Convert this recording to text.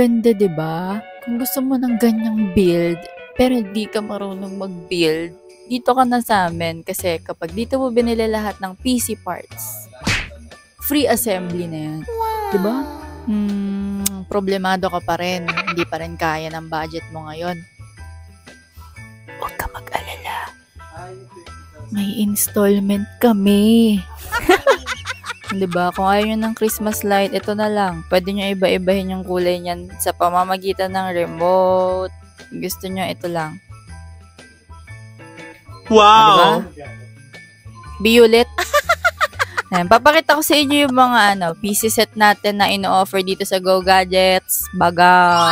ganda, 'di ba? Kung gusto mo ng ganyang build, pero di ka marunong mag-build, dito ka na sa amin kasi kapag dito mo binili lahat ng PC parts, free assembly na yan. Wow. 'Di ba? Problemado ka pa rin. Hindi pa rin kaya ng budget mo ngayon. Huwag ka mag-alala. May installment kami. Diba? Kung ayaw nyo ng Christmas light, ito na lang. Pwede nyo iba-ibahin yung kulay niyan sa pamamagitan ng remote. Gusto nyo, ito lang. Wow! Diba? Biulit. Papakita ko sa inyo yung mga PC set natin na ino-offer dito sa Go Gadgets. Baga.